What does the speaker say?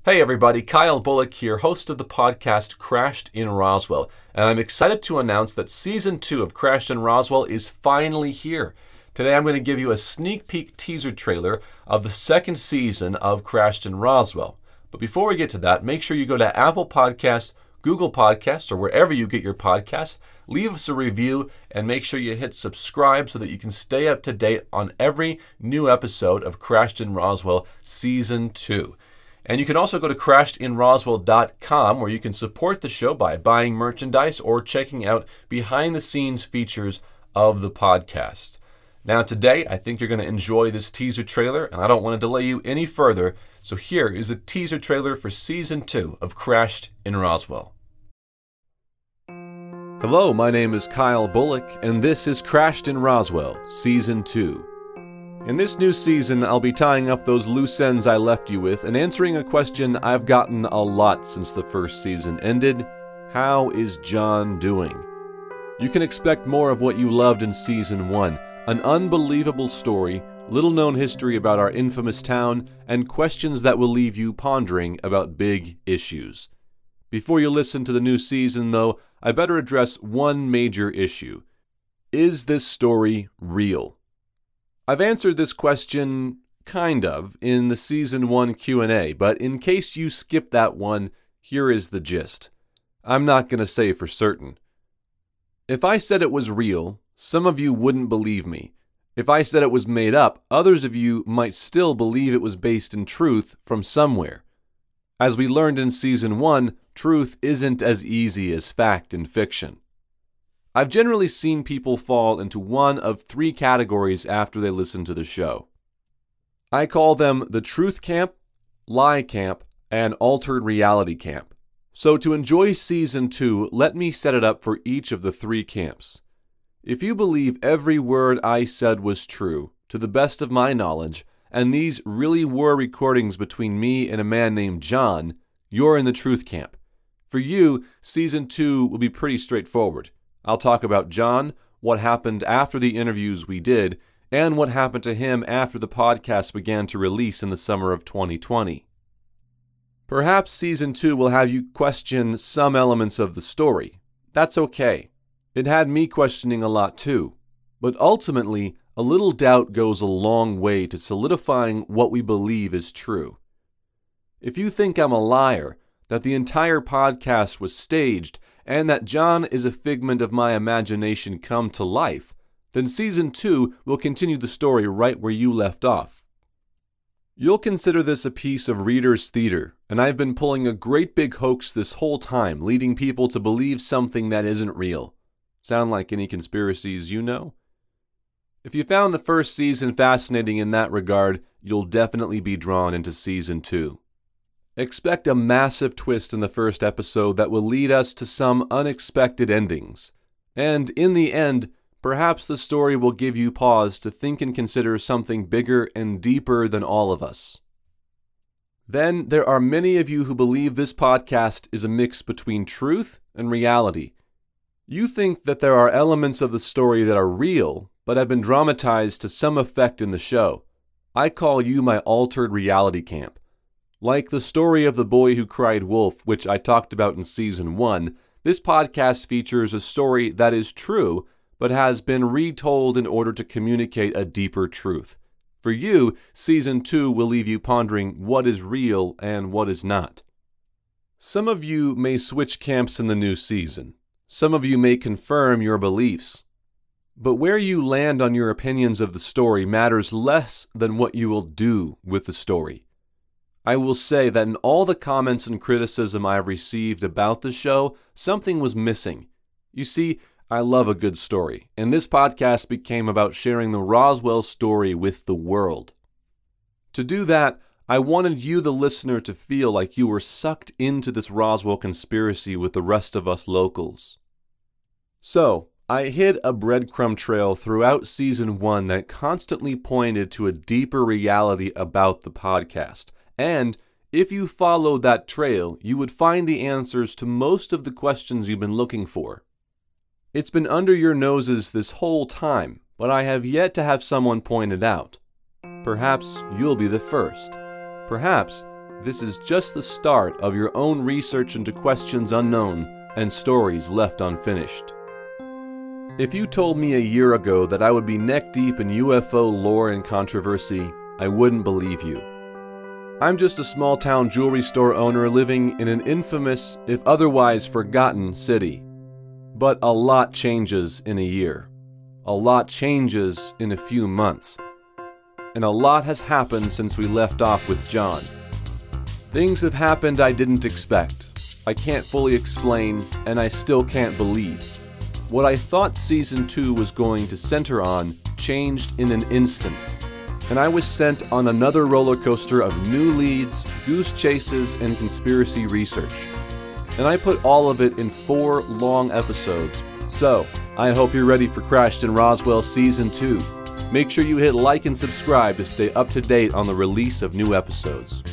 Hey everybody, Kyle Bullock here, host of the podcast Crashed in Roswell, and I'm excited to announce that Season 2 of Crashed in Roswell is finally here. Today I'm going to give you a sneak peek teaser trailer of the second season of Crashed in Roswell. But before we get to that, make sure you go to Apple Podcasts, Google Podcasts, or wherever you get your podcasts, leave us a review, and make sure you hit subscribe so that you can stay up to date on every new episode of Crashed in Roswell Season 2. And you can also go to crashedinroswell.com where you can support the show by buying merchandise or checking out behind-the-scenes features of the podcast. Now today, I think you're going to enjoy this teaser trailer, and I don't want to delay you any further, so here is a teaser trailer for Season 2 of Crashed in Roswell. Hello, my name is Kyle Bullock, and this is Crashed in Roswell, Season 2. In this new season, I'll be tying up those loose ends I left you with and answering a question I've gotten a lot since the first season ended. How is John doing? You can expect more of what you loved in Season 1, an unbelievable story, little-known history about our infamous town, and questions that will leave you pondering about big issues. Before you listen to the new season, though, I better address one major issue. Is this story real? I've answered this question, kind of, in the Season 1 Q&A, but in case you skipped that one, here is the gist. I'm not going to say for certain. If I said it was real, some of you wouldn't believe me. If I said it was made up, others of you might still believe it was based in truth from somewhere. As we learned in Season 1, truth isn't as easy as fact in fiction. I've generally seen people fall into one of three categories after they listen to the show. I call them the truth camp, lie camp, and altered reality camp. So to enjoy Season 2, let me set it up for each of the three camps. If you believe every word I said was true, to the best of my knowledge, and these really were recordings between me and a man named John, you're in the truth camp. For you, Season 2 will be pretty straightforward. I'll talk about John, what happened after the interviews we did, and what happened to him after the podcast began to release in the summer of 2020. Perhaps Season 2 will have you question some elements of the story. That's okay. It had me questioning a lot too. But ultimately, a little doubt goes a long way to solidifying what we believe is true. If you think I'm a liar, that the entire podcast was staged, and that John is a figment of my imagination come to life, then Season 2 will continue the story right where you left off. You'll consider this a piece of reader's theater, and I've been pulling a great big hoax this whole time, leading people to believe something that isn't real. Sound like any conspiracies you know? If you found the first season fascinating in that regard, you'll definitely be drawn into Season 2. Expect a massive twist in the first episode that will lead us to some unexpected endings. And in the end, perhaps the story will give you pause to think and consider something bigger and deeper than all of us. Then there are many of you who believe this podcast is a mix between truth and reality. You think that there are elements of the story that are real, but have been dramatized to some effect in the show. I call you my altered reality camp. Like the story of the boy who cried wolf, which I talked about in Season 1, this podcast features a story that is true, but has been retold in order to communicate a deeper truth. For you, Season 2 will leave you pondering what is real and what is not. Some of you may switch camps in the new season. Some of you may confirm your beliefs. But where you land on your opinions of the story matters less than what you will do with the story. I will say that in all the comments and criticism I've received about the show, something was missing. You see, I love a good story, and this podcast became about sharing the Roswell story with the world. To do that, I wanted you, the listener, to feel like you were sucked into this Roswell conspiracy with the rest of us locals. So, I hid a breadcrumb trail throughout Season 1 that constantly pointed to a deeper reality about the podcast. And if you followed that trail, you would find the answers to most of the questions you've been looking for. It's been under your noses this whole time, but I have yet to have someone point it out. Perhaps you'll be the first. Perhaps this is just the start of your own research into questions unknown and stories left unfinished. If you told me a year ago that I would be neck-deep in UFO lore and controversy, I wouldn't believe you. I'm just a small-town jewelry store owner living in an infamous, if otherwise forgotten, city. But a lot changes in a year. A lot changes in a few months. And a lot has happened since we left off with John. Things have happened I didn't expect. I can't fully explain, and I still can't believe. What I thought Season 2 was going to center on changed in an instant, and I was sent on another roller coaster of new leads, goose chases, and conspiracy research. And I put all of it in 4 long episodes. So, I hope you're ready for Crashed in Roswell Season 2. Make sure you hit like and subscribe to stay up to date on the release of new episodes.